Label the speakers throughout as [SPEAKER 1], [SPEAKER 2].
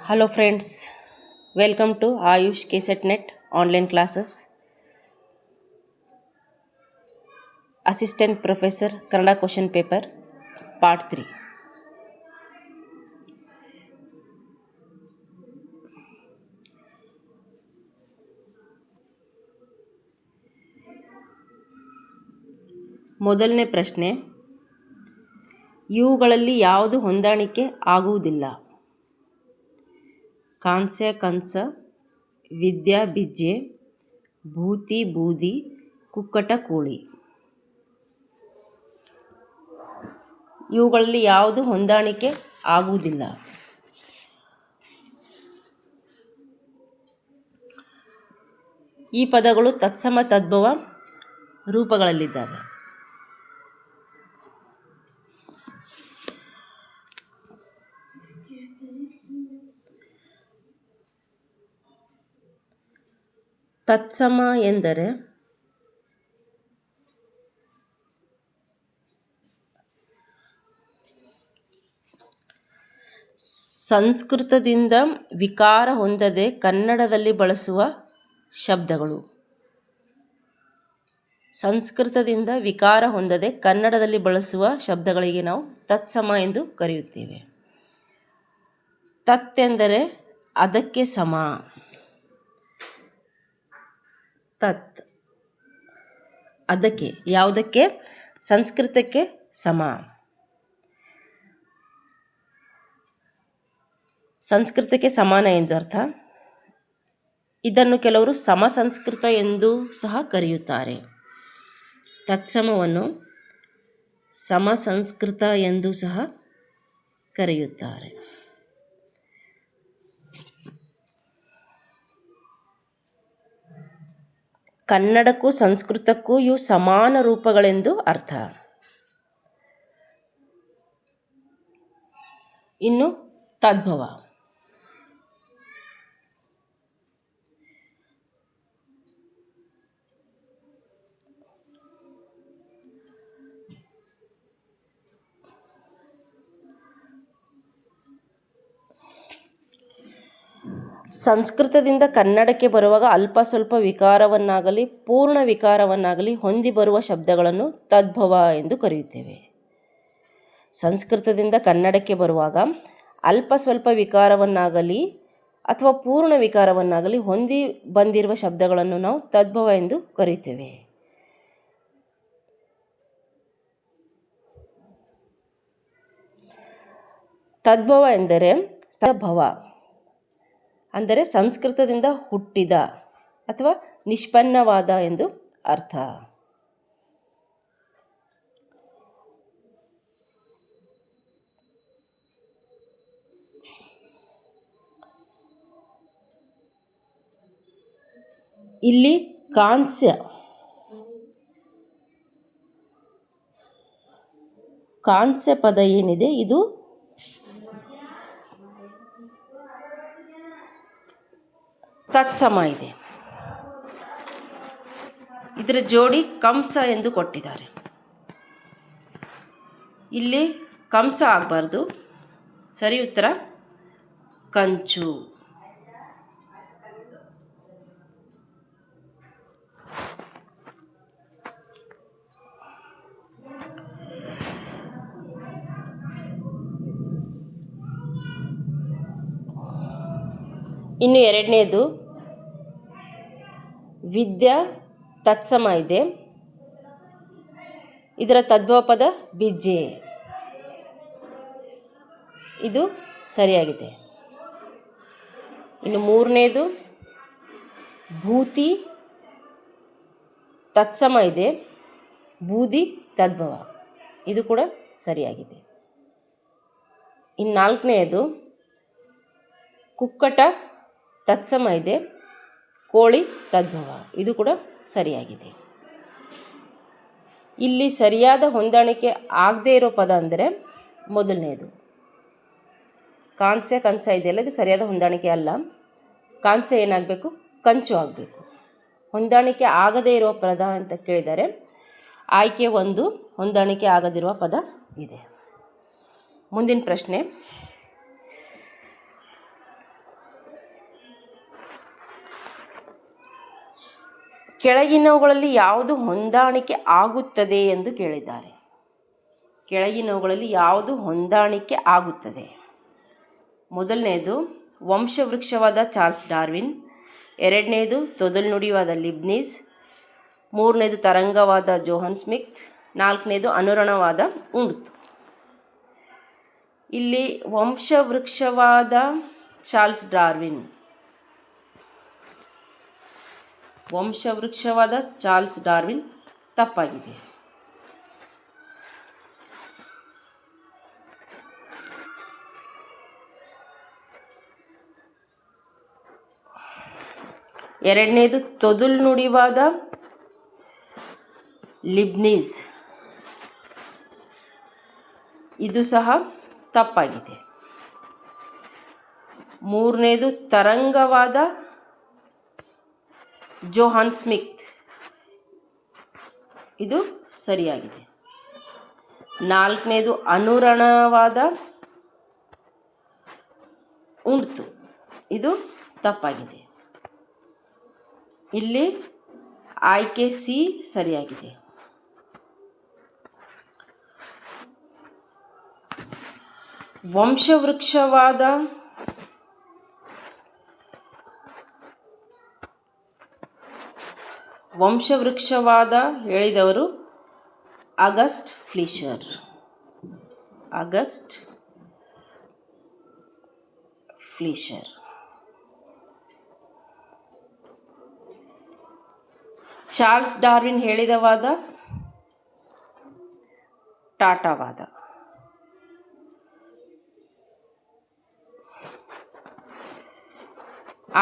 [SPEAKER 1] Hello friends, welcome to Ayush KSET Net online classes. Assistant Professor Kannada question paper part 3. ಮೊದಲನೇ ಪ್ರಶ್ನೆ, ಇವುಗಳಲ್ಲಿ ಯಾವುದು ಹೊಂದಾಣಿಕೆ ಆಗುವುದಿಲ್ಲ? ಕಾಂಸ್ಯ ಕಂಸ, ವಿದ್ಯಾ ಬಿಜ್ಜೆ, ಭೂತಿ ಬೂದಿ, ಕುಕ್ಕಟ ಕೋಳಿ. ಇವುಗಳಲ್ಲಿ ಯಾವುದು ಹೊಂದಾಣಿಕೆ ಆಗುವುದಿಲ್ಲ? ಈ ಪದಗಳು ತತ್ಸಮ ತದ್ಭವ ರೂಪಗಳಲ್ಲಿದ್ದಾವೆ. ತತ್ಸಮ ಎಂದರೆ ಸಂಸ್ಕೃತದಿಂದ ವಿಕಾರ ಹೊಂದದೆ ಕನ್ನಡದಲ್ಲಿ ಬಳಸುವ ಶಬ್ದಗಳು. ಸಂಸ್ಕೃತದಿಂದ ವಿಕಾರ ಹೊಂದದೆ ಕನ್ನಡದಲ್ಲಿ ಬಳಸುವ ಶಬ್ದಗಳಿಗೆ ನಾವು ತತ್ಸಮ ಎಂದು ಕರೆಯುತ್ತೇವೆ. ತತ್ ಎಂದರೆ ಅದಕ್ಕೆ ಸಮ. ತತ್ ಅದಕ್ಕೆ, ಯಾವುದಕ್ಕೆ? ಸಂಸ್ಕೃತಕ್ಕೆ ಸಮ. ಸಂಸ್ಕೃತಕ್ಕೆ ಸಮಾನ ಎಂದು ಅರ್ಥ. ಇದನ್ನು ಕೆಲವರು ಸಮ ಸಂಸ್ಕೃತ ಎಂದು ಸಹ ಕರೆಯುತ್ತಾರೆ. ತತ್ಸಮವನ್ನು ಸಮ ಸಂಸ್ಕೃತ ಎಂದು ಸಹ ಕರೆಯುತ್ತಾರೆ. ಕನ್ನಡಕ್ಕೂ ಸಂಸ್ಕೃತಕ್ಕೂ ಇವು ಸಮಾನ ರೂಪಗಳೆಂದು ಅರ್ಥ. ಇನ್ನು ತದ್ಭವ. ಸಂಸ್ಕೃತದಿಂದ ಕನ್ನಡಕ್ಕೆ ಬರುವಾಗ ಅಲ್ಪ ಸ್ವಲ್ಪ ವಿಕಾರವನ್ನಾಗಲಿ ಪೂರ್ಣ ವಿಕಾರವನ್ನಾಗಲಿ ಹೊಂದಿ ಬರುವ ಶಬ್ದಗಳನ್ನು ತದ್ಭವ ಎಂದು ಕರೆಯುತ್ತೇವೆ. ಸಂಸ್ಕೃತದಿಂದ ಕನ್ನಡಕ್ಕೆ ಬರುವಾಗ ಅಲ್ಪ ಸ್ವಲ್ಪ ವಿಕಾರವನ್ನಾಗಲಿ ಅಥವಾ ಪೂರ್ಣ ವಿಕಾರವನ್ನಾಗಲಿ ಹೊಂದಿ ಬಂದಿರುವ ಶಬ್ದಗಳನ್ನು ನಾವು ತದ್ಭವ ಎಂದು ಕರೆಯುತ್ತೇವೆ. ತದ್ಭವ ಎಂದರೆ ಸಭವ, ಅಂದರೆ ಸಂಸ್ಕೃತದಿಂದ ಹುಟ್ಟಿದ ಅಥವಾ ನಿಷ್ಪನ್ನವಾದ ಎಂದು ಅರ್ಥ. ಇಲ್ಲಿ ಕಾಂಸ್ಯ ಪದ ಏನಿದೆ ಇದು ತತ್ಸಮ ಇದೆ. ಇದರ ಜೋಡಿ ಕಂಸ ಎಂದು ಕೊಟ್ಟಿದ್ದಾರೆ. ಇಲ್ಲಿ ಕಂಸ ಆಗಬಾರ್ದು, ಸರಿ ಉತ್ತರ ಕಂಚು. ಇನ್ನು ಎರಡನೇದು ವಿದ್ಯಾ ತತ್ಸಮ ಇದೆ. ಇದರ ತದ್ಭವ ಪದ ಬಿಜ್ಜೆ. ಇದು ಸರಿಯಾಗಿದೆ. ಇನ್ನು ಮೂರನೇದು ಭೂತಿ ತತ್ಸಮ ಇದೆ, ಬೂದಿ ತದ್ಭವ. ಇದು ಕೂಡ ಸರಿಯಾಗಿದೆ. ಇನ್ನು ನಾಲ್ಕನೆಯದು ಕುಕ್ಕಟ ತತ್ಸಮ ಇದೆ, ಕೋಳಿ ತದ್ಭವ. ಇದು ಕೂಡ ಸರಿಯಾಗಿದೆ. ಇಲ್ಲಿ ಸರಿಯಾದ ಹೊಂದಾಣಿಕೆ ಆಗದೇ ಇರೋ ಪದ ಅಂದರೆ ಮೊದಲನೆಯದು ಕಾಂಸ್ಯ ಕಂಸ ಇದೆಯಲ್ಲ, ಇದು ಸರಿಯಾದ ಹೊಂದಾಣಿಕೆ ಅಲ್ಲ. ಕಾಂಸ್ಯ ಏನಾಗಬೇಕು? ಕಂಚು ಆಗಬೇಕು. ಹೊಂದಾಣಿಕೆ ಆಗದೇ ಇರುವ ಪದ ಅಂತ ಕೇಳಿದರೆ ಆಯ್ಕೆ 1 ಹೊಂದಾಣಿಕೆ ಆಗದಿರುವ ಪದ ಇದೆ. ಮುಂದಿನ ಪ್ರಶ್ನೆ, ಕೆಳಗಿನವುಗಳಲ್ಲಿ ಯಾವುದು ಹೊಂದಾಣಿಕೆ ಆಗುತ್ತದೆ ಎಂದು ಕೇಳಿದ್ದಾರೆ. ಕೆಳಗಿನವುಗಳಲ್ಲಿ ಯಾವುದು ಹೊಂದಾಣಿಕೆ ಆಗುತ್ತದೆ? ಮೊದಲನೇದು ವಂಶವೃಕ್ಷವಾದ ಚಾರ್ಲ್ಸ್ ಡಾರ್ವಿನ್, ಎರಡನೇದು ತೊದಲ್ನುಡಿವಾದ ಲಿಬ್ನಿಸ್, ಮೂರನೇದು ತರಂಗವಾದ ಜೋಹನ್ ಸ್ಮಿತ್, ನಾಲ್ಕನೇದು ಅನುರಣವಾದ ಉಂಡ್ತು. ಇಲ್ಲಿ ವಂಶವೃಕ್ಷವಾದ ಚಾರ್ಲ್ಸ್ ಡಾರ್ವಿನ್, ವಂಶವೃಕ್ಷವಾದ ಚಾರ್ಲ್ಸ್ ಡಾರ್ವಿನ್ ತಪ್ಪಾಗಿದೆ. ಎರಡನೇದು ತೊದಲ್ನುಡಿವಾದ ಲಿಬ್ನಿಸ್, ಇದು ಸಹ ತಪ್ಪಾಗಿದೆ. ಮೂರನೇದು ತರಂಗವಾದ ಜೋಹಾನ್ ಸ್ಮಿತ್, ಇದು ಸರಿಯಾಗಿದೆ. ನಾಲ್ಕನೇದು ಅನುರಣವಾದ ಉಂಡ್ತು, ಇದು ತಪ್ಪಾಗಿದೆ. ಇಲ್ಲಿ ಆಯ್ಕೆ ಸಿ ಸರಿಯಾಗಿದೆ. ವಂಶವೃಕ್ಷವಾದ ಹೇಳಿದವರು August Fleischer. August Fleischer. Charles Darwin ಹೇಳಿದವಾದ ಟಾಟಾವಾದ.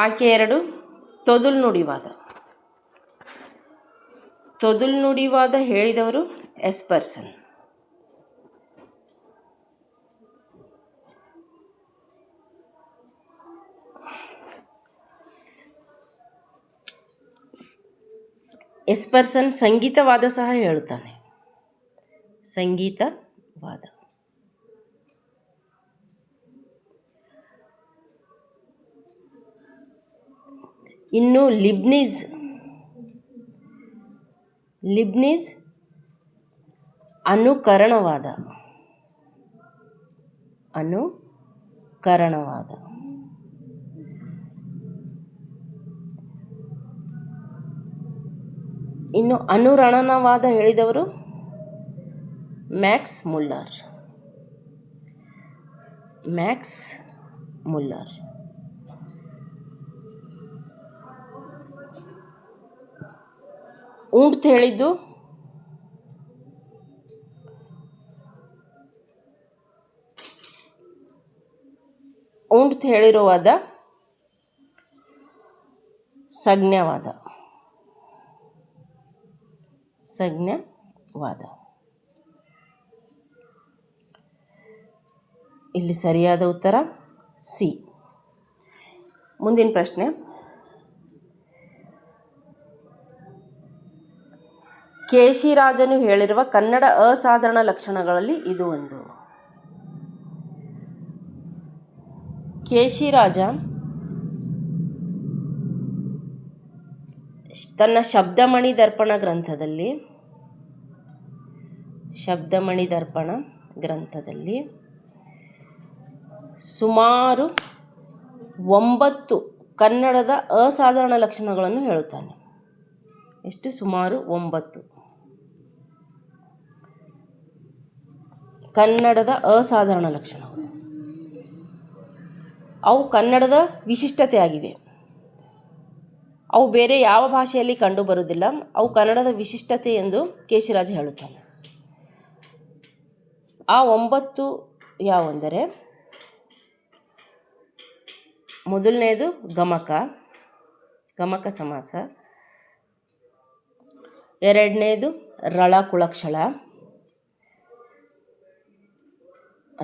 [SPEAKER 1] ಆಯ್ಕೆ 2 ತೊದಲ್ನುಡಿವಾದ. ತೊದಲ್ನುಡಿವಾದ ಹೇಳಿದವರು ಎಸ್ಪರ್ಸನ್. ಎಸ್ಪರ್ಸನ್ ಸಂಗೀತವಾದ ಸಹ ಹೇಳುತ್ತಾನೆ, ಸಂಗೀತವಾದ. ಇನ್ನು ಲಿಬ್ನಿಸ್ ಅನುಕರಣವಾದ. ಇನ್ನು ಅನುರಣನವಾದ ಹೇಳಿದವರು ಮ್ಯಾಕ್ಸ್ ಮುಲ್ಲರ್. ಉಂಡ್ತು ಹೇಳಿದ್ದು ಹೇಳಿರುವಾದ ಸಂಜ್ಞವಾದ. ಇಲ್ಲಿ ಸರಿಯಾದ ಉತ್ತರ ಸಿ. ಮುಂದಿನ ಪ್ರಶ್ನೆ, ಕೇಶಿರಾಜನು ಹೇಳಿರುವ ಕನ್ನಡ ಅಸಾಧಾರಣ ಲಕ್ಷಣಗಳಲ್ಲಿ ಇದು ಒಂದು. ಕೇಶಿರಾಜ ತನ್ನ ಶಬ್ದಮಣಿ ದರ್ಪಣ ಗ್ರಂಥದಲ್ಲಿ ಸುಮಾರು 9 ಕನ್ನಡದ ಅಸಾಧಾರಣ ಲಕ್ಷಣಗಳನ್ನು ಹೇಳುತ್ತಾನೆ. ಎಷ್ಟು? ಸುಮಾರು 9 ಕನ್ನಡದ ಅಸಾಧಾರಣ ಲಕ್ಷಣಗಳು. ಅವು ಕನ್ನಡದ ವಿಶಿಷ್ಟತೆ ಆಗಿವೆ. ಅವು ಬೇರೆ ಯಾವ ಭಾಷೆಯಲ್ಲಿ ಕಂಡುಬರುವುದಿಲ್ಲ. ಅವು ಕನ್ನಡದ ವಿಶಿಷ್ಟತೆ ಎಂದು ಕೇಶಿರಾಜ ಹೇಳುತ್ತಾನೆ. ಆ 9 ಯಾವುವೆಂದರೆ, ಮೊದಲನೇದು ಗಮಕ ಸಮಾಸ. ಎರಡನೇದು ರಳ ಕುಳಕ್ಷಳ,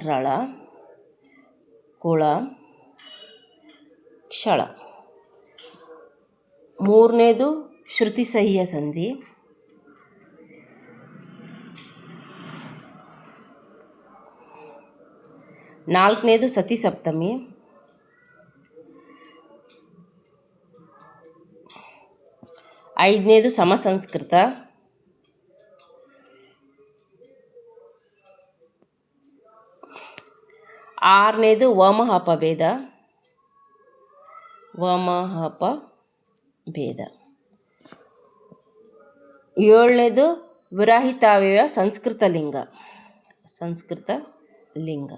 [SPEAKER 1] ರಳ ಕುಳ ಕ್ಷಳ. ಮೂರನೇದು ಶ್ರುತಿ ಸಹಿಯ ಸಂಧಿ. ನಾಲ್ಕನೇದು ಸತಿ ಸಪ್ತಮಿ. ಐದನೇದು ಸಮಸಂಸ್ಕೃತ, ಆರನೇದು ವಮಹಪಭೇದ, ಏಳನೇದು ವಿರಹಿತಾವ್ಯಯ ಸಂಸ್ಕೃತ ಲಿಂಗ.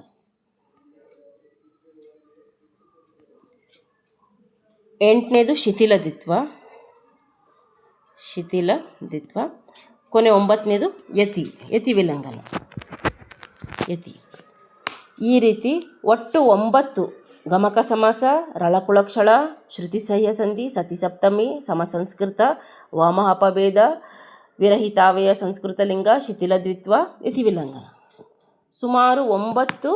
[SPEAKER 1] ಎಂಟನೇದು ಶಿಥಿಲದಿತ್ವ. ಕೊನೆ ಒಂಬತ್ತನೇದು ಯತಿ ವಿಲಂಘನ. ಈ ರೀತಿ ಒಟ್ಟು 9 ಗಮಕ ಸಮಾಸ, ರಳಕುಳಕ್ಷಳ, ಶ್ರುತಿಸಹ್ಯ ಸಂಧಿ, ಸತಿಸಪ್ತಮಿ, ಸಮಸಂಸ್ಕೃತ, ವಾಮಹಪಭೇದ, ವಿರಹಿತಾವ್ಯಯ ಸಂಸ್ಕೃತ ಲಿಂಗ, ಶಿಥಿಲದ್ವಿತ್ವ, ಯತಿವಿಲಂಘನ. ಸುಮಾರು 9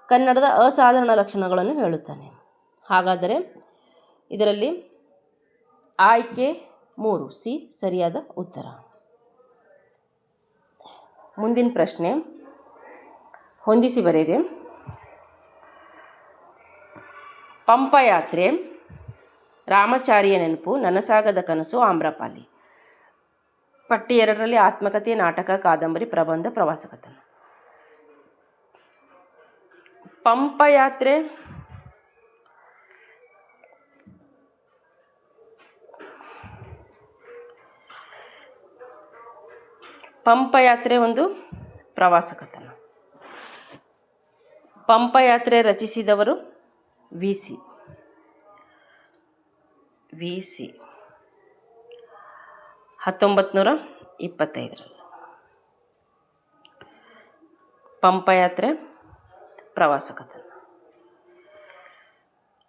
[SPEAKER 1] ಕನ್ನಡದ ಅಸಾಧಾರಣ ಲಕ್ಷಣಗಳನ್ನು ಹೇಳುತ್ತಾನೆ. ಹಾಗಾದರೆ ಇದರಲ್ಲಿ ಆಯ್ಕೆ 3 ಸಿ ಸರಿಯಾದ ಉತ್ತರ. ಮುಂದಿನ ಪ್ರಶ್ನೆ ಹೊಂದಿಸಿ ಬರೆಯಿರಿ. ಪಂಪಯಾತ್ರೆ, ರಾಮಚಾರಿಯ ನೆನಪು, ನನಸಾಗದ ಕನಸು, ಆಮ್ರಪಾಲಿ. ಪಟ್ಟಿ 2ರಲ್ಲಿ ಆತ್ಮಕಥೆ, ನಾಟಕ, ಕಾದಂಬರಿ, ಪ್ರಬಂಧ, ಪ್ರವಾಸಕಥನ. ಪಂಪಯಾತ್ರೆ ಒಂದು ಪ್ರವಾಸಕಥನ. ಪಂಪಯಾತ್ರೆ ರಚಿಸಿದವರು ವಿ ಸಿ 1925ರಲ್ಲಿ. ಪಂಪಯಾತ್ರೆ ಪ್ರವಾಸಕಥನ.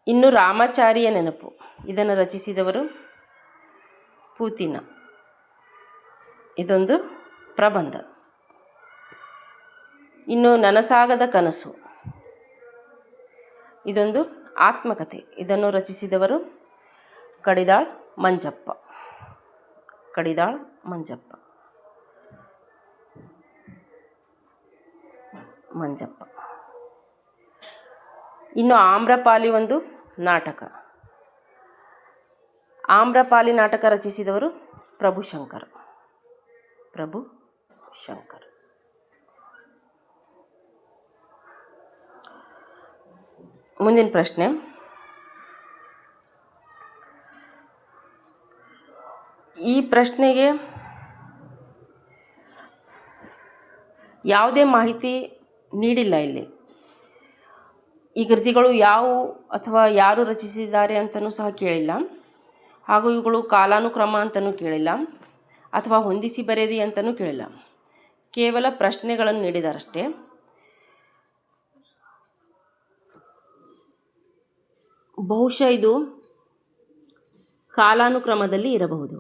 [SPEAKER 1] ಇನ್ನು ರಾಮಚಾರಿಯ ನೆನಪು, ಇದನ್ನು ರಚಿಸಿದವರು ಪೂತಿನ. ಇದೊಂದು ಪ್ರಬಂಧ. ಇನ್ನು ನನಸಾಗದ ಕನಸು, ಇದೊಂದು ಆತ್ಮಕಥೆ. ಇದನ್ನು ರಚಿಸಿದವರು ಕಡಿದಾಳ್ ಮಂಜಪ್ಪ. ಇನ್ನು ಆಮ್ರಪಾಲಿ ಒಂದು ನಾಟಕ. ಆಮ್ರಪಾಲಿ ನಾಟಕ ರಚಿಸಿದವರು ಪ್ರಭುಶಂಕರ್. ಮುಂದಿನ ಪ್ರಶ್ನೆ, ಈ ಪ್ರಶ್ನೆಗೆ ಯಾವುದೇ ಮಾಹಿತಿ ನೀಡಿಲ್ಲ. ಇಲ್ಲಿ ಈ ಕೃತಿಗಳು ಯಾವುವು ಅಥವಾ ಯಾರು ರಚಿಸಿದ್ದಾರೆ ಅಂತಲೂ ಸಹ ಕೇಳಿಲ್ಲ. ಹಾಗೂ ಇವುಗಳು ಕಾಲಾನುಕ್ರಮ ಅಂತಲೂ ಕೇಳಿಲ್ಲ, ಅಥವಾ ಹೊಂದಿಸಿ ಬರೆಯಿರಿ ಅಂತಲೂ ಕೇಳಿಲ್ಲ. ಕೇವಲ ಪ್ರಶ್ನೆಗಳನ್ನು ನೀಡಿದಾರಷ್ಟೇ. ಬಹುಶಃ ಇದು ಕಾಲಾನುಕ್ರಮದಲ್ಲಿ ಇರಬಹುದು.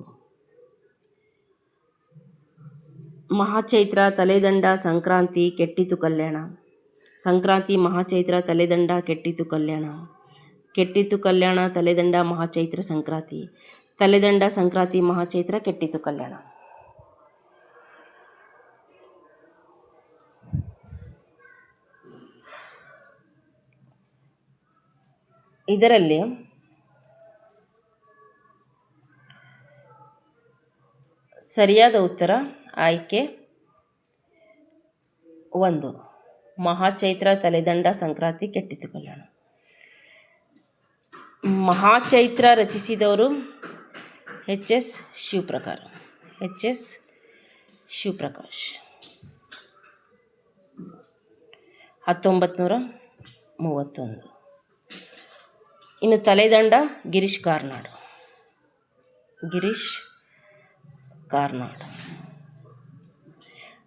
[SPEAKER 1] ಮಹಾಚೈತ್ರ, ತಲೆದಂಡ, ಸಂಕ್ರಾಂತಿ, ಕೆಟ್ಟಿತು ಕಲ್ಯಾಣ. ಸಂಕ್ರಾಂತಿ, ಮಹಾಚೈತ್ರ, ತಲೆದಂಡ, ಕೆಟ್ಟಿತು ಕಲ್ಯಾಣ. ಕೆಟ್ಟಿತು ಕಲ್ಯಾಣ, ತಲೆದಂಡ, ಮಹಾಚೈತ್ರ, ಸಂಕ್ರಾಂತಿ. ತಲೆದಂಡ, ಸಂಕ್ರಾಂತಿ, ಮಹಾಚೈತ್ರ, ಕೆಟ್ಟಿತು ಕಲ್ಯಾಣ. ಇದರಲ್ಲಿ ಸರಿಯಾದ ಉತ್ತರ ಆಯ್ಕೆ 1, ಮಹಾಚೈತ್ರ, ತಲೆದಂಡ, ಸಂಕ್ರಾಂತಿ, ಕೆಟ್ಟಿತು ಕಲ್ಯಾಣ. Mahachaitra ರಚಿಸಿದವರು H S Shivaprakash. 1931. ಇನ್ನು ತಲೆದಂಡ ಗಿರೀಶ್ ಕಾರ್ನಾಡ್.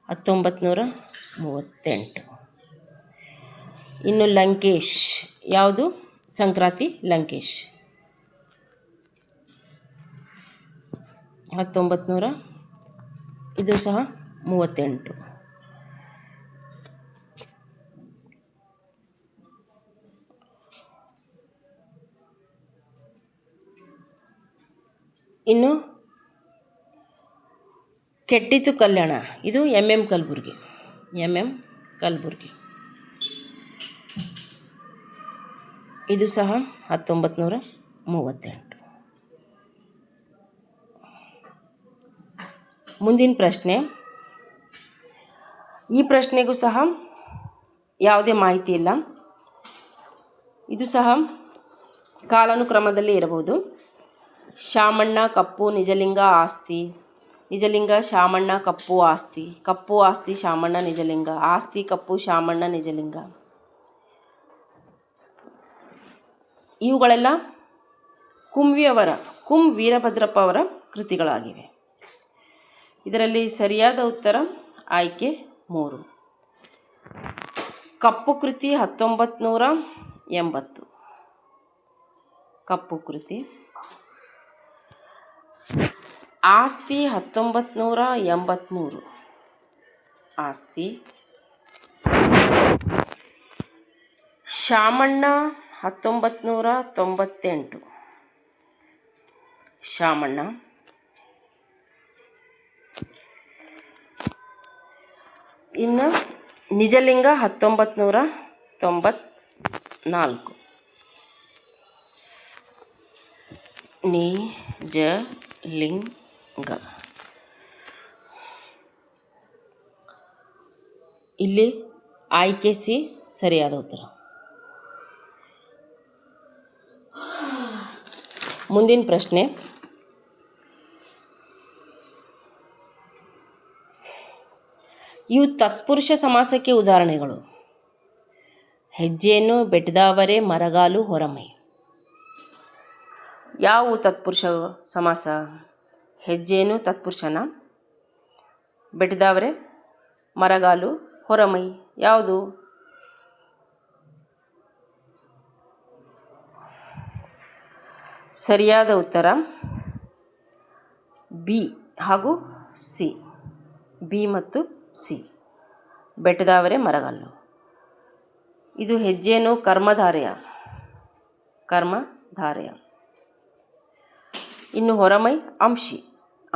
[SPEAKER 1] 1938. ಇನ್ನು ಲಂಕೇಶ್, ಯಾವುದು? ಸಂಕ್ರಾಂತಿ ಲಂಕೇಶ್. 1900, ಇದು ಸಹ 38. ಇನ್ನು ಕೆಟ್ಟಿತು ಕಲ್ಯಾಣ, ಇದು ಎಂ ಎಂ ಕಲಬುರ್ಗಿ. ಇದು ಸಹ 1938. ಮುಂದಿನ ಪ್ರಶ್ನೆ. ಈ ಪ್ರಶ್ನೆಗೂ ಸಹ ಯಾವುದೇ ಮಾಹಿತಿ ಇಲ್ಲ. ಇದು ಸಹ ಕಾಲಾನುಕ್ರಮದಲ್ಲಿ ಇರಬಹುದು. ಶಾಮಣ್ಣ ಕಪ್ಪು ನಿಜಲಿಂಗ ಆಸ್ತಿ. ನಿಜಲಿಂಗ ಶಾಮಣ್ಣ ಕಪ್ಪು ಆಸ್ತಿ. ಕಪ್ಪು ಆಸ್ತಿ ಶಾಮಣ್ಣ ನಿಜಲಿಂಗ. ಆಸ್ತಿ ಕಪ್ಪು ಶಾಮಣ್ಣ ನಿಜಲಿಂಗ. ಇವುಗಳೆಲ್ಲ ಕುಂ ವೀರಭದ್ರಪ್ಪ ಅವರ ಕೃತಿಗಳಾಗಿವೆ. ಇದರಲ್ಲಿ ಸರಿಯಾದ ಉತ್ತರ ಆಯ್ಕೆ 3. ಕಪ್ಪು ಕೃತಿ 1980. ಕಪ್ಪು ಕೃತಿ. ಆಸ್ತಿ 1983. ಆಸ್ತಿ. ಶಾಮಣ್ಣ 1998. ಶಾಮಣ್ಣ. ಇನ್ನು ನಿಜಲಿಂಗ 1994. ನಿಜಲಿಂಗ. ಇಲ್ಲಿ ಆಯ್ಕೆ ಸಿ ಸರಿಯಾದ ಉತ್ತರ. ಮುಂದಿನ ಪ್ರಶ್ನೆ. ಇವು ತತ್ಪುರುಷ ಸಮಾಸಕ್ಕೆ ಉದಾಹರಣೆಗಳು. ಹೆಜ್ಜೆಯನ್ನು ಬೆಟ್ಟದವರೆ ಮರಗಾಲು ಹೊರಮೈ. ಯಾವ ತತ್ಪುರುಷ ಸಮಾಸ? ಹೆಜ್ಜೆಯನ್ನು ತತ್ಪುರುಷನ, ಬೆಟ್ಟದವರೆ ಮರಗಾಲು ಹೊರಮೈ ಯಾವುದು? ಸರಿಯಾದ ಉತ್ತರ ಬಿ ಹಾಗೂ ಸಿ. ಬಿ ಮತ್ತು ಸಿ. ಬೆಟ್ಟದವರೆ ಮರಗಾಲು. ಇದು ಹೆಜ್ಜೆಯನ್ನು ಕರ್ಮಧಾರೆಯ. ಇನ್ನು ಹೊರಮೈ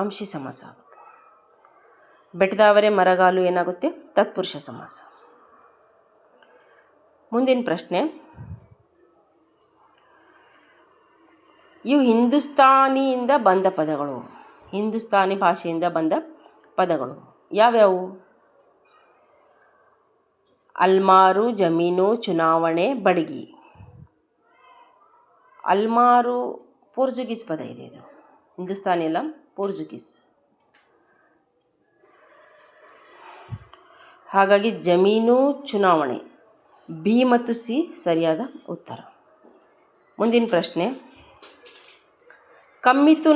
[SPEAKER 1] ಅಂಶಿ ಸಮಾಸ ಆಗುತ್ತೆ. ಬೆಟ್ಟದವರೆ ಮರಗಾಲು ಏನಾಗುತ್ತೆ? ತತ್ಪುರುಷ ಸಮಾಸ. ಮುಂದಿನ ಪ್ರಶ್ನೆ. ಇವು ಹಿಂದೂಸ್ತಾನಿಯಿಂದ ಬಂದ ಪದಗಳು. ಹಿಂದೂಸ್ತಾನಿ ಭಾಷೆಯಿಂದ ಬಂದ ಪದಗಳು ಯಾವ್ಯಾವು? ಅಲ್ಮಾರು, ಜಮೀನು, ಚುನಾವಣೆ, ಬಡಗಿ. ಅಲ್ಮಾರು ಪೋರ್ಚುಗೀಸ್ ಪದ ಇದೆ. ಇದು ಹಿಂದೂಸ್ತಾನಿ ಅಲ್ಲ, ಪೋರ್ಚುಗೀಸ್. ಹಾಗಾಗಿ ಜಮೀನು, ಚುನಾವಣೆ. ಬಿ ಮತ್ತು ಸಿ ಸರಿಯಾದ ಉತ್ತರ. ಮುಂದಿನ ಪ್ರಶ್ನೆ. ಕಮ್ಮಿತು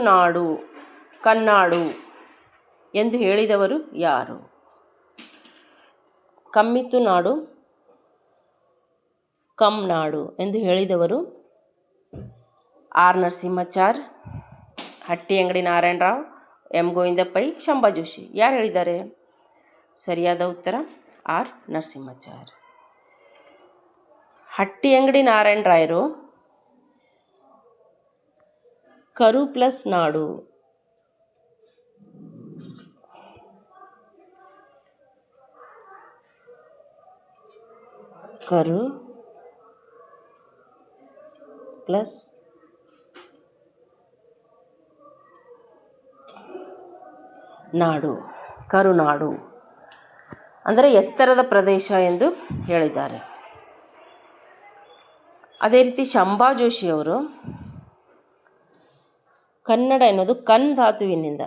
[SPEAKER 1] ನಾಡು ಕನ್ನಾಡು ಎಂದು ಹೇಳಿದವರು ಯಾರು? ಕಮ್ಮಿತು ನಾಡು ಕಮ್ನಾಡು ಎಂದು ಹೇಳಿದವರು ಆರ್ ನರಸಿಂಹಾಚಾರ್, ಹಟ್ಟಿಯಂಗಡಿ ನಾರಾಯಣರಾವ್, ಎಂ ಗೋವಿಂದ ಪೈ, ಶಂಭಾ ಜೋಶಿ. ಯಾರು ಹೇಳಿದ್ದಾರೆ? ಸರಿಯಾದ ಉತ್ತರ ಆರ್ ನರಸಿಂಹಾಚಾರ್. ಹಟ್ಟಿಯಂಗಡಿ ನಾರಾಯಣರಾಯರು ಕರು ಪ್ಲಸ್ ನಾಡು, ಕರು ಪ್ಲಸ್ ನಾಡು, ಕರುನಾಡು ಅಂದರೆ ಎತ್ತರದ ಪ್ರದೇಶ ಎಂದು ಹೇಳಿದ್ದಾರೆ. ಅದೇ ರೀತಿ ಶಂಭಾ ಜೋಶಿಯವರು ಕನ್ನಡ ಎನ್ನುವುದು ಕನ್ ಧಾತುವಿನಿಂದ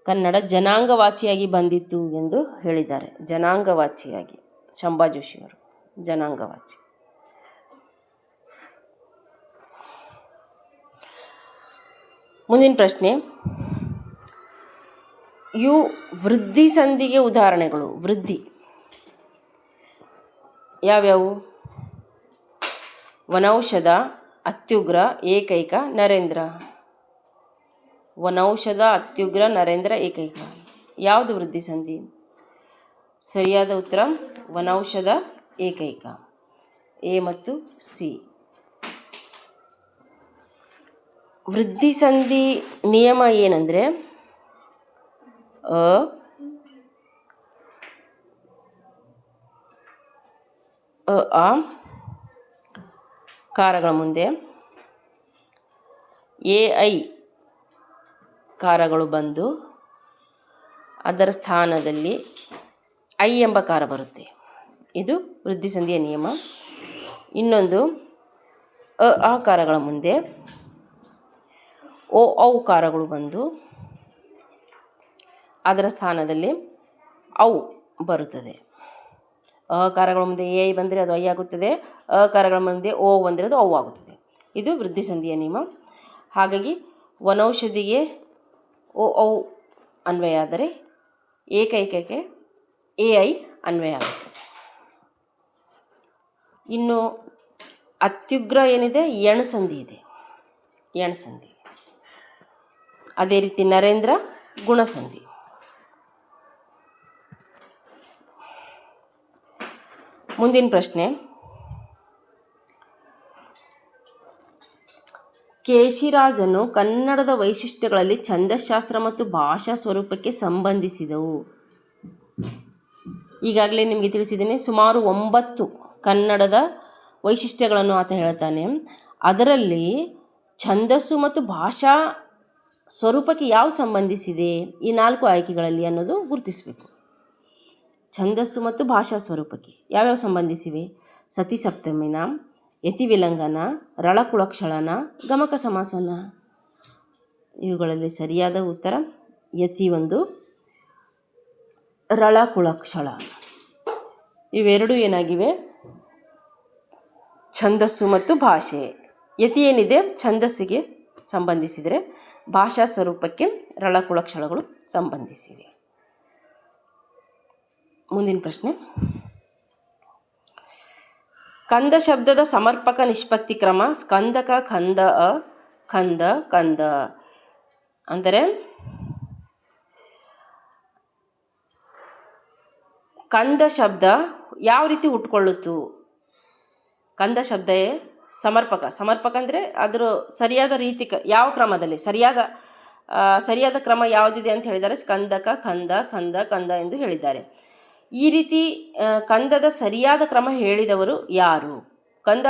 [SPEAKER 1] ಕನ್ನಡ ಜನಾಂಗವಾಚಿಯಾಗಿ ಬಂದಿತ್ತು ಎಂದು ಹೇಳಿದ್ದಾರೆ. ಜನಾಂಗವಾಚಿಯಾಗಿ ಶಂಭಾ ಜೋಶಿಯವರು ಜನಾಂಗವಾಚಿ. ಮುಂದಿನ ಪ್ರಶ್ನೆ. ಇವು ವೃದ್ಧಿ ಸಂಧಿಗೆ ಉದಾಹರಣೆಗಳು. ವೃದ್ಧಿ ಯಾವ್ಯಾವು? ವನೌಷಧ, ಅತ್ಯುಗ್ರ, ಏಕೈಕ, ನರೇಂದ್ರ. ವನೌಷಧ, ಅತ್ಯುಗ್ರ, ನರೇಂದ್ರ, ಏಕೈಕ ಯಾವುದು ವೃದ್ಧಿ ಸಂಧಿ? ಸರಿಯಾದ ಉತ್ತರ ವನೌಷಧ, ಏಕೈಕ. ಎ ಮತ್ತು ಸಿ. ವೃದ್ಧಿ ಸಂಧಿ ನಿಯಮ ಏನಂದರೆ ಆ ಕಾರಗಳ ಮುಂದೆ ಎ ಐ ಕಾರಗಳು ಬಂದು ಅದರ ಸ್ಥಾನದಲ್ಲಿ ಐ ಎಂಬ ಕಾರ ಬರುತ್ತೆ. ಇದು ವೃದ್ಧಿಸಂಧಿಯ ನಿಯಮ. ಇನ್ನೊಂದು ಆ ಕಾರಗಳ ಮುಂದೆ ಔ ಕಾರಗಳು ಬಂದು ಅದರ ಸ್ಥಾನದಲ್ಲಿ ಔ ಬರುತ್ತದೆ. ಕಾರಗಳ ಮುಂದೆ ಎ ಐ ಬಂದರೆ ಅದು ಐ ಆಗುತ್ತದೆ. ಕಾರಗಳ ಮುಂದೆ ಓ ಬಂದರೆ ಅದು ಔ ಆಗುತ್ತದೆ. ಇದು ವೃದ್ಧಿಸಂಧಿಯ ನಿಯಮ. ಹಾಗಾಗಿ ವನೌಷಧಿಗೆ ಔ ಅನ್ವಯ ಆದರೆ ಏಕೈಕಕ್ಕೆ ಎ ಐ ಅನ್ವಯ ಆಗುತ್ತದೆ. ಇನ್ನು ಅತ್ಯುಗ್ರ ಏನಿದೆ, ಎಣಸಂಧಿ ಇದೆ. ಎಣಸಂಧಿ. ಅದೇ ರೀತಿ ನರೇಂದ್ರ ಗುಣಸಂಧಿ. ಮುಂದಿನ ಪ್ರಶ್ನೆ, ಕೇಶಿರಾಜನು ಕನ್ನಡದ ವೈಶಿಷ್ಟ್ಯಗಳಲ್ಲಿ ಛಂದಶಾಸ್ತ್ರ ಮತ್ತು ಭಾಷಾ ಸ್ವರೂಪಕ್ಕೆ ಸಂಬಂಧಿಸಿದವು. ಈಗಾಗಲೇ ನಿಮಗೆ ತಿಳಿಸಿದ್ದೇನೆ, ಸುಮಾರು 9 ಕನ್ನಡದ ವೈಶಿಷ್ಟ್ಯಗಳನ್ನು ಆತ ಹೇಳ್ತಾನೆ. ಅದರಲ್ಲಿ ಛಂದಸ್ಸು ಮತ್ತು ಭಾಷಾ ಸ್ವರೂಪಕ್ಕೆ ಯಾವ ಸಂಬಂಧಿಸಿದೆ ಈ 4 ಆಯ್ಕೆಗಳಲ್ಲಿ ಅನ್ನೋದು ಗುರುತಿಸಬೇಕು. ಛಂದಸ್ಸು ಮತ್ತು ಭಾಷಾ ಸ್ವರೂಪಕ್ಕೆ ಯಾವ್ಯಾವ ಸಂಬಂಧಿಸಿವೆ? ಸತಿ ಸಪ್ತಮಿನ, ಯತಿ ವಿಲಂಘನ, ರಳಕುಳಕ್ಷಳನ, ಗಮಕ ಸಮಾಸನ. ಇವುಗಳಲ್ಲಿ ಸರಿಯಾದ ಉತ್ತರ ಯತಿ ಒಂದು, ರಳಕುಳಕ್ಷಳ. ಇವೆರಡೂ ಏನಾಗಿವೆ? ಛಂದಸ್ಸು ಮತ್ತು ಭಾಷೆ. ಯತಿ ಏನಿದೆ ಛಂದಸ್ಸಿಗೆ ಸಂಬಂಧಿಸಿದರೆ, ಭಾಷಾ ಸ್ವರೂಪಕ್ಕೆ ರಳಕುಳಕ್ಷಳಗಳು ಸಂಬಂಧಿಸಿವೆ. ಮುಂದಿನ ಪ್ರಶ್ನೆ, ಕಂದ ಶಬ್ದದ ಸಮರ್ಪಕ ನಿಷ್ಪತ್ತಿ ಕ್ರಮ ಸ್ಕಂದಕ, ಖಂದ, ಖಂದ, ಕಂದ. ಅಂದರೆ ಕಂದ ಶಬ್ದ ಯಾವ ರೀತಿ ಹುಟ್ಕೊಳ್ಳುತ್ತು? ಕಂದ ಶಬ್ದ ಸಮರ್ಪಕ ಅಂದರೆ ಅದರ ಸರಿಯಾದ ರೀತಿ ಯಾವ ಕ್ರಮದಲ್ಲಿ ಸರಿಯಾದ ಕ್ರಮ ಯಾವುದಿದೆ ಅಂತ ಹೇಳಿದ್ದಾರೆ. ಸ್ಕಂದಕ, ಖಂದ, ಖಂದ, ಕಂದ ಎಂದು ಹೇಳಿದ್ದಾರೆ. ಈ ರೀತಿ ಕಂದದ ಸರಿಯಾದ ಕ್ರಮ ಹೇಳಿದವರು ಯಾರು? ಕಂದ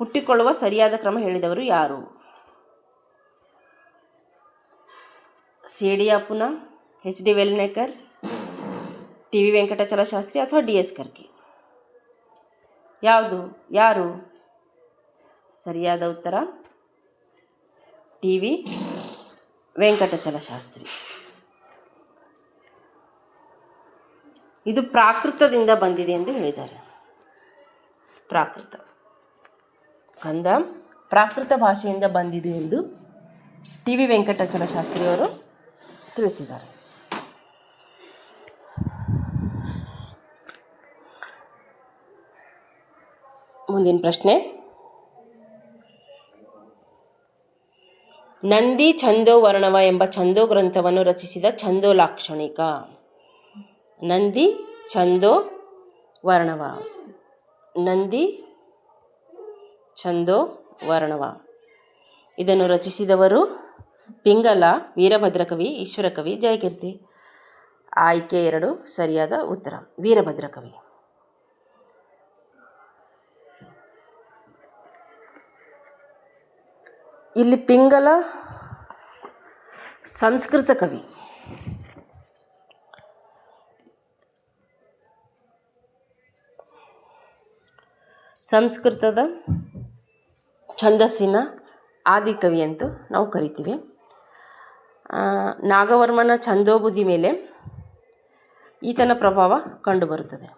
[SPEAKER 1] ಹುಟ್ಟಿಕೊಳ್ಳುವ ಸರಿಯಾದ ಕ್ರಮ ಹೇಳಿದವರು ಯಾರು? Sediyapu, H D Velnekar, T V Venkatachala Shastri ಅಥವಾ ಡಿ ಎಸ್ ಕರ್ಕಿ? ಯಾರು? ಸರಿಯಾದ ಉತ್ತರ ಟಿ ವಿ ವೆಂಕಟಾಚಲ ಶಾಸ್ತ್ರಿ. ಇದು ಪ್ರಾಕೃತದಿಂದ ಬಂದಿದೆ ಎಂದು ಹೇಳಿದ್ದಾರೆ. ಕಂದ ಪ್ರಾಕೃತ ಭಾಷೆಯಿಂದ ಬಂದಿದೆ ಎಂದು ಟಿ ವಿ ವೆಂಕಟಾಚಲ ಶಾಸ್ತ್ರಿಯವರು ತಿಳಿಸಿದ್ದಾರೆ. ಮುಂದಿನ ಪ್ರಶ್ನೆ, ನಂದಿ ಛಂದೋ ವರ್ಣವ ಎಂಬ ಛಂದೋ ಗ್ರಂಥವನ್ನು ರಚಿಸಿದ ಛಂದೋ ಲಾಕ್ಷಣಿಕ. ನಂದಿ ಛಂದೋ ವರ್ಣವ, ನಂದಿ ಛಂದೋ ವರ್ಣವ. ಇದನ್ನು ರಚಿಸಿದವರು ಪಿಂಗಲ, ವೀರಭದ್ರಕವಿ, ಈಶ್ವರಕವಿ, ಜಯಕೀರ್ತಿ. ಆಯ್ಕೆ 2 ಸರಿಯಾದ ಉತ್ತರ, ವೀರಭದ್ರಕವಿ. ಇಲ್ಲಿ ಪಿಂಗಲ ಸಂಸ್ಕೃತ ಕವಿ. ಸಂಸ್ಕೃತದ ಛಂದಸ್ಸಿನ ಆದಿಕವಿ ಅಂತೂ ನಾವು ಕರಿತೀವಿ. ನಾಗವರ್ಮನ ಛಂದೋಬುದ್ಧಿ ಮೇಲೆ ಈತನ ಪ್ರಭಾವ ಕಂಡುಬರುತ್ತದೆ.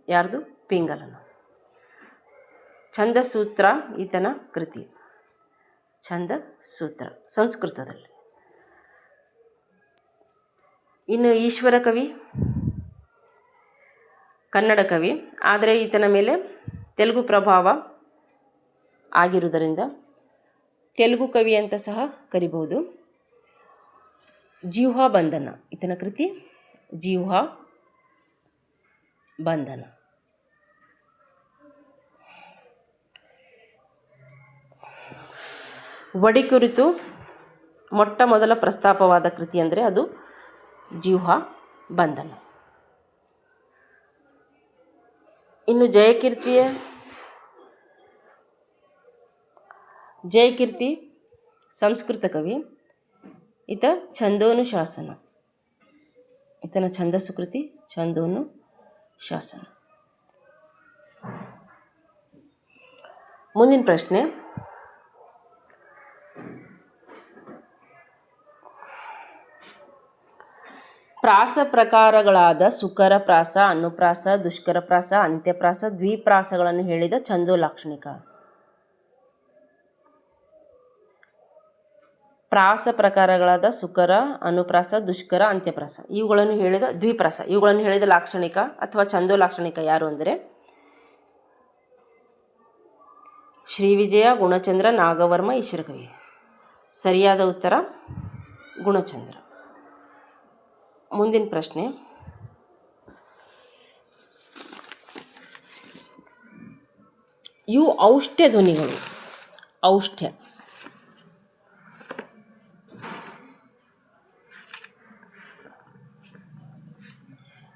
[SPEAKER 1] ಯಾರ್ದು? ಪಿಂಗಲನ. ಛಂದಸೂತ್ರ ಈತನ ಕೃತಿ. ಛಂದಸೂತ್ರ ಸಂಸ್ಕೃತದಲ್ಲಿ. ಇನ್ನು ಈಶ್ವರ ಕವಿ ಕನ್ನಡ ಕವಿ, ಆದರೆ ಈತನ ಮೇಲೆ ತೆಲುಗು ಪ್ರಭಾವ ಆಗಿರುವುದರಿಂದ ತೆಲುಗು ಕವಿ ಅಂತ ಸಹ ಕರಿಬಹುದು. ಜಿಹ್ವಾ ಬಂಧನ ಈತನ ಕೃತಿ. ಜಿಹ್ವಾ ಬಂಧನ. ವಡಿ ಕುರಿತು ಮೊಟ್ಟ ಮೊದಲ ಪ್ರಸ್ತಾಪವಾದ ಕೃತಿ ಅಂದರೆ ಅದು ಜಿಹ್ವಾ ಬಂಧನ. ಇನ್ನು ಜಯಕೀರ್ತಿ ಸಂಸ್ಕೃತ ಕವಿ. ಈತ ಛಂದೋನುಶಾಸನ, ಈತನ ಛಂದಸ್ಸು ಕೃತಿ ಛಂದೋನುಶಾಸನ. ಮುಂದಿನ ಪ್ರಶ್ನೆ, ಪ್ರಾಸ ಪ್ರಕಾರಗಳಾದ ಸುಕರ ಪ್ರಾಸ, ಅನುಪ್ರಾಸ, ದುಷ್ಕರ ಪ್ರಾಸ, ಅಂತ್ಯಪ್ರಾಸ, ದ್ವಿಪ್ರಾಸಗಳನ್ನು ಹೇಳಿದ ಛಂದೋ ಲಾಕ್ಷಣಿಕ. ಪ್ರಾಸ ಪ್ರಕಾರಗಳಾದ ಸುಕರ, ಅನುಪ್ರಾಸ, ದುಷ್ಕರ, ಅಂತ್ಯಪ್ರಾಸ ಇವುಗಳನ್ನು ಹೇಳಿದ ದ್ವಿಪ್ರಾಸ, ಇವುಗಳನ್ನು ಹೇಳಿದ ಲಾಕ್ಷಣಿಕ ಅಥವಾ ಛಂದೋ ಲಾಕ್ಷಣಿಕ ಯಾರು ಅಂದರೆ ಶ್ರೀವಿಜಯ, ಗುಣಚಂದ್ರ, ನಾಗವರ್ಮ, ಈಶ್ವರಕವಿ. ಸರಿಯಾದ ಉತ್ತರ ಗುಣಚಂದ್ರ. ಮುಂದಿನ ಪ್ರಶ್ನೆ, ಇವು ಔಷ್ಟ್ಯ ಧ್ವನಿಗಳು. ಔಷ್ಟ್ಯ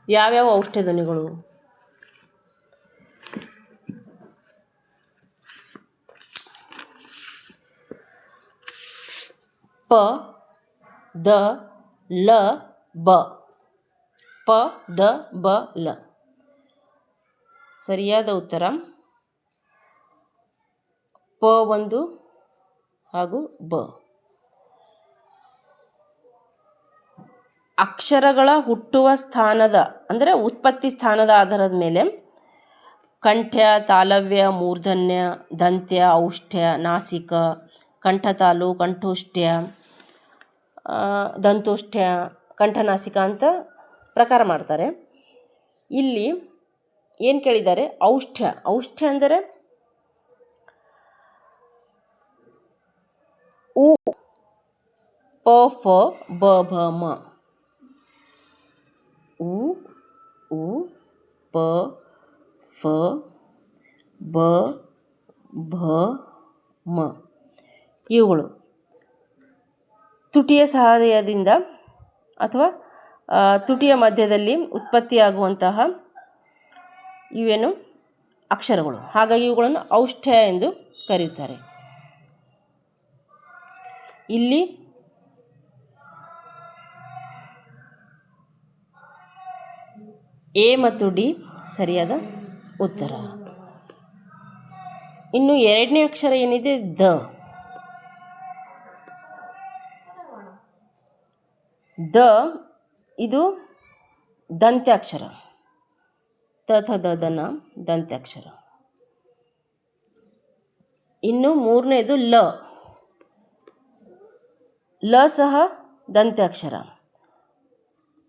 [SPEAKER 1] ಯಾವ್ಯಾವ ಔಷ್ಟ್ಯ ಧ್ವನಿಗಳು? ಪ, ದ, ಲ, ಬ. ಪ, ದ, ಬ, ಲ. ಸರಿಯಾದ ಉತ್ತರ ಪ ಒಂದು ಹಾಗೂ ಬ. ಅಕ್ಷರಗಳ ಹುಟ್ಟುವ ಸ್ಥಾನದ ಅಂದರೆ ಉತ್ಪತ್ತಿ ಸ್ಥಾನದ ಆಧಾರದ ಮೇಲೆ ಕಂಠ್ಯ, ತಾಲವ್ಯ, ಮೂರ್ಧನ್ಯ, ದಂತ್ಯ, ಔಷ್ಠ್ಯ, ನಾಸಿಕ, ಕಂಠತಾಲು, ಕಂಠೋಷ್ಠ್ಯ, ದಂತೋಷ್ಠ್ಯ, ಕಂಠನಾಸಿಕ ಅಂತ ಪ್ರಕಾರ ಮಾಡ್ತಾರೆ. ಇಲ್ಲಿ ಏನು ಕೇಳಿದ್ದಾರೆ? ಔಷ್ಠ್ಯ. ಔಷ್ಠ್ಯ ಅಂದರೆ ಉ, ಪ, ಫ, ಬ, ಭ, ಮ. ಉ, ಉ, ಪ, ಫ, ಬ, ಭ, ಮ ಇವುಗಳು ತುಟಿಯ ಸಹಾಯದಿಂದ ಅಥವಾ ತುಟಿಯ ಮಧ್ಯದಲ್ಲಿ ಉತ್ಪತ್ತಿಯಾಗುವಂತಹ ಇವೇನು ಅಕ್ಷರಗಳು. ಹಾಗಾಗಿ ಇವುಗಳನ್ನು ಔಷ್ಠ್ಯ ಎಂದು ಕರೆಯುತ್ತಾರೆ. ಇಲ್ಲಿ ಎ ಮತ್ತು ಡಿ ಸರಿಯಾದ ಉತ್ತರ. ಇನ್ನು ಎರಡನೇ ಅಕ್ಷರ ಏನಿದೆ ದ. ದ ಇದು ದಂತ್ಯಾಕ್ಷರ. ತ, ಥ, ದ, ದನ ದಂತ್ಯಾಕ್ಷರ. ಇನ್ನು ಮೂರನೇದು ಲ. ಲ ಸಹ ದಂತ್ಯಾಕ್ಷರ.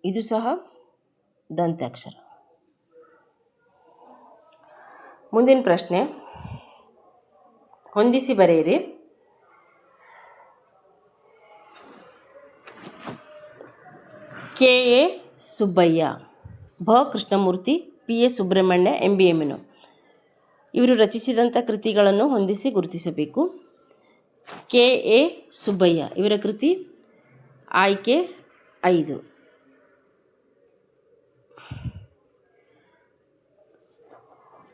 [SPEAKER 1] ಇದು ಸಹ ದಂತ್ಯಾಕ್ಷರ. ಮುಂದಿನ ಪ್ರಶ್ನೆ, ಹೊಂದಿಸಿ ಬರೆಯಿರಿ. ಕೆ ಎ ಸುಬ್ಬಯ್ಯ, ಭ Krishnamurti, P A Subrahmanya, M B Emeneau ಇವರು ರಚಿಸಿದಂಥ ಕೃತಿಗಳನ್ನು ಹೊಂದಿಸಿ ಗುರುತಿಸಬೇಕು. ಕೆ ಎ ಸುಬ್ಬಯ್ಯ ಇವರ ಕೃತಿ ಆಯ್ಕೆ 5.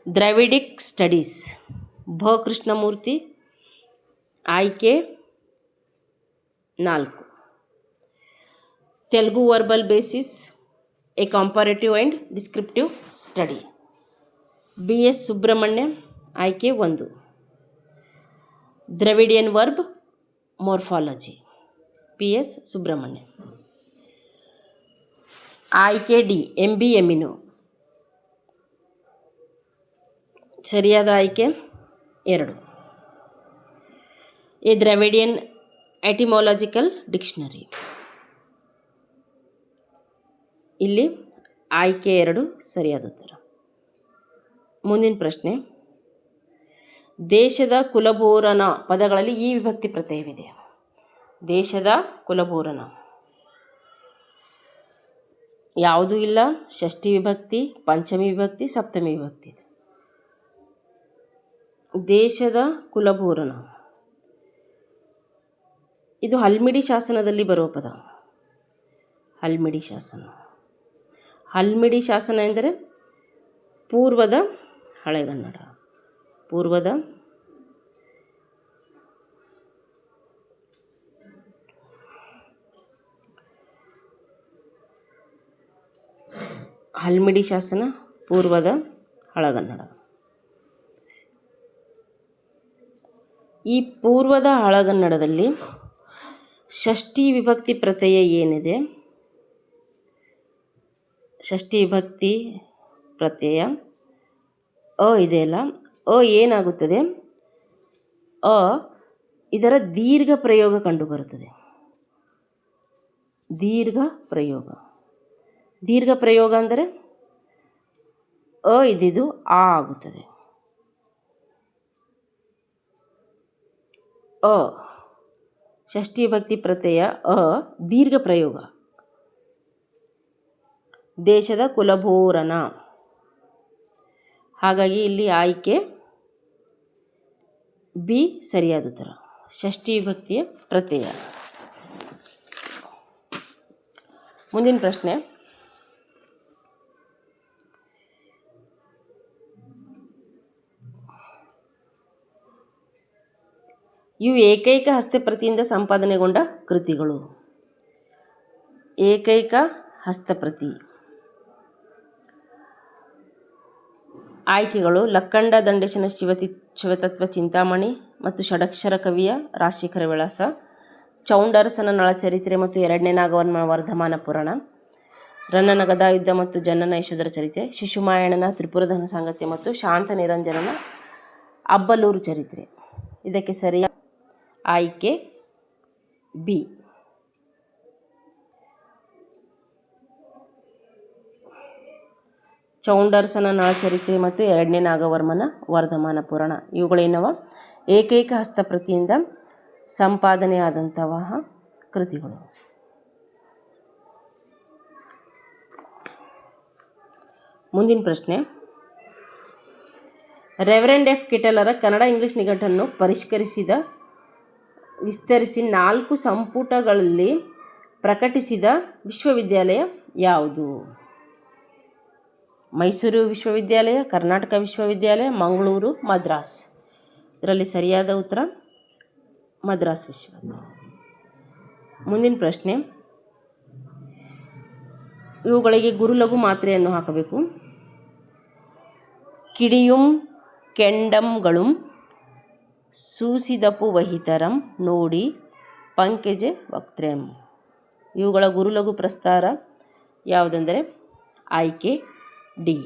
[SPEAKER 1] ದ್ರಾವಿಡಿಕ್ ಸ್ಟಡೀಸ್, ಭ ಕೃಷ್ಣಮೂರ್ತಿ ಆಯ್ಕೆ 4. Telugu verbal bases, a comparative and descriptive study, B S Subrahmanya ಆಯ್ಕೆ 1. Dravidian verb morphology, P S Subrahmanya ಆಯ್ಕೆ ಡಿ. ಎಂ ಬಿ ಎಮಿನೋ ಸರಿಯಾದ ಆಯ್ಕೆ 2. ಎ ದ್ರಾವಿಡಿಯನ್ ಎಟಿಮಾಲಜಿಕಲ್ ಡಿಕ್ಷನರಿ, ಇಲ್ಲಿ ಆಯ್ಕೆ 2 ಸರಿಯಾದ ಉತ್ತರ. ಮುಂದಿನ ಪ್ರಶ್ನೆ, ದೇಶದ ಕುಲಬೋರನ ಪದಗಳಲ್ಲಿ ಈ ವಿಭಕ್ತಿ ಪ್ರತ್ಯಯವಿದೆ. ದೇಶದ ಕುಲಬೋರನ ಯಾವುದೂ ಇಲ್ಲ. ಷಷ್ಠಿ ವಿಭಕ್ತಿ, ಪಂಚಮಿ ವಿಭಕ್ತಿ, ಸಪ್ತಮಿ ವಿಭಕ್ತಿ ಇದೆ. ದೇಶದ ಕುಲಬೋರನ ಇದು ಹಲ್ಮಿಡಿ ಶಾಸನದಲ್ಲಿ ಬರುವ ಪದ. ಹಲ್ಮಿಡಿ ಶಾಸನ. ಹಲ್ಮಿಡಿ ಶಾಸನ ಎಂದರೆ ಪೂರ್ವದ ಹಳೆಗನ್ನಡ. ಪೂರ್ವದ ಹಲ್ಮಿಡಿ ಶಾಸನ, ಪೂರ್ವದ ಹಳಗನ್ನಡ. ಈ ಪೂರ್ವದ ಹಳಗನ್ನಡದಲ್ಲಿ ಷಷ್ಠಿ ವಿಭಕ್ತಿ ಪ್ರತ್ಯಯ ಏನಿದೆ, ಷಷ್ಠಿ ವಿಭಕ್ತಿ ಪ್ರತ್ಯಯ ಇದೆಯಲ್ಲ, ಏನಾಗುತ್ತದೆ, ಇದರ ದೀರ್ಘ ಪ್ರಯೋಗ ಕಂಡುಬರುತ್ತದೆ. ದೀರ್ಘ ಪ್ರಯೋಗ ಅಂದರೆ ಇದ್ದಿದ್ದು ಆಗುತ್ತದೆ. ಷಷ್ಠಿ ವಿಭಕ್ತಿ ಪ್ರತ್ಯಯ ದೀರ್ಘ ಪ್ರಯೋಗ. ದೇಶದ ಕುಲಭೂರಣ. ಹಾಗಾಗಿ ಇಲ್ಲಿ ಆಯ್ಕೆ ಬಿ ಸರಿಯಾದ ಉತ್ತರ. ಷಷ್ಠಿ ವಿಭಕ್ತಿಯ ಪ್ರತ್ಯಯ. ಮುಂದಿನ ಪ್ರಶ್ನೆ, ಇವು ಏಕೈಕ ಹಸ್ತಪ್ರತಿಯಿಂದ ಸಂಪಾದನೆಗೊಂಡ ಕೃತಿಗಳು. ಏಕೈಕ ಹಸ್ತಪ್ರತಿ. ಆಯ್ಕೆಗಳು: ಲಕ್ಕಂಡ ದಂಡೇಶನ ಶಿವತತ್ವ ಚಿಂತಾಮಣಿ ಮತ್ತು ಷಡಕ್ಷರ ಕವಿಯ ರಾಜಶೇಖರ ವಿಳಾಸ, ಚೌಂಡರಸನ ನಳಚರಿತ್ರೆ ಮತ್ತು ಎರಡನೇ ನಾಗವರ್ಮನ ವರ್ಧಮಾನ ಪುರಾಣ, ರನ್ನನ ಗದಾಯುದ್ಧ ಮತ್ತು ಜನ್ನನ ಯಶೋಧರ ಚರಿತ್ರೆ, ಶಿಶುಮಾಯಣ್ಣನ ತ್ರಿಪುರಧನ ಸಾಂಗತ್ಯ ಮತ್ತು ಶಾಂತ ನಿರಂಜನನ ಅಬ್ಬಲೂರು ಚರಿತ್ರೆ. ಇದಕ್ಕೆ ಸರಿಯಾದ ಆಯ್ಕೆ ಬಿ. ಚೌಂಡರಸನ ನಳಚರಿತ್ರೆ ಮತ್ತು ಎರಡನೇ ನಾಗವರ್ಮನ ವರ್ಧಮಾನ ಪುರಾಣ ಇವುಗಳೇನವ ಏಕೈಕ ಹಸ್ತಪ್ರತಿಯಿಂದ ಸಂಪಾದನೆಯಾದಂತಹ ಕೃತಿಗಳು. ಮುಂದಿನ ಪ್ರಶ್ನೆ, ರೆವರೆಂಡ್ ಎಫ್ ಕಿಟಲರ ಕನ್ನಡ ಇಂಗ್ಲಿಷ್ ನಿಘಂಟನ್ನು ವಿಸ್ತರಿಸಿ 4 ಸಂಪುಟಗಳಲ್ಲಿ ಪ್ರಕಟಿಸಿದ ವಿಶ್ವವಿದ್ಯಾಲಯ ಯಾವುದು? ಮೈಸೂರು ವಿಶ್ವವಿದ್ಯಾಲಯ, ಕರ್ನಾಟಕ ವಿಶ್ವವಿದ್ಯಾಲಯ, ಮಂಗಳೂರು, ಮದ್ರಾಸ್. ಇದರಲ್ಲಿ ಸರಿಯಾದ ಉತ್ತರ ಮದ್ರಾಸ್ ವಿಶ್ವವಿದ್ಯಾಲಯ. ಮುಂದಿನ ಪ್ರಶ್ನೆ, ಇವುಗಳಿಗೆ ಗುರುಲಘು ಮಾತ್ರೆಯನ್ನು ಹಾಕಬೇಕು. ಕಿಡಿಯುಂ ಕೆಂಡಂಗಳಂ ಸೂಸಿದಪು ವಹಿತರಂ ನೋಡಿ ಪಂಕಜೆ ವಕ್ತ್ರೆಂ. ಇವುಗಳ ಗುರುಲಘು ಪ್ರಸ್ತಾರ ಯಾವುದೆಂದರೆ ಆಯ್ಕೆ ಡಿ.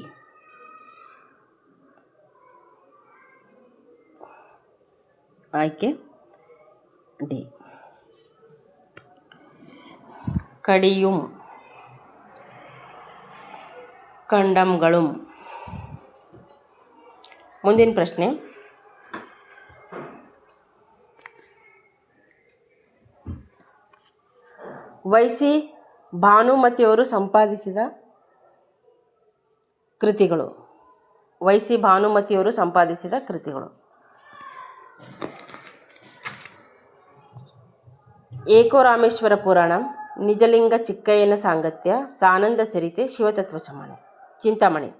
[SPEAKER 1] ಆಯ್ಕೆ ಡಿ. ಕಡಿಯುಂ ಕಂಡಂಗಳಂ. ಮುಂದಿನ ಪ್ರಶ್ನೆ, ವೈಸಿ ಭಾನುಮತಿಯವರು ಸಂಪಾದಿಸಿದ ಕೃತಿಗಳು. ವೈಸಿ ಭಾನುಮತಿಯವರು ಸಂಪಾದಿಸಿದ ಕೃತಿಗಳು: ಏಕೋರಾಮೇಶ್ವರ ಪುರಾಣ, ನಿಜಲಿಂಗ ಚಿಕ್ಕಯ್ಯನ ಸಾಂಗತ್ಯ, ಸಾನಂದ ಚರಿತೆ, ಶಿವತತ್ವ ಚಿಂತಾಮಣಿ.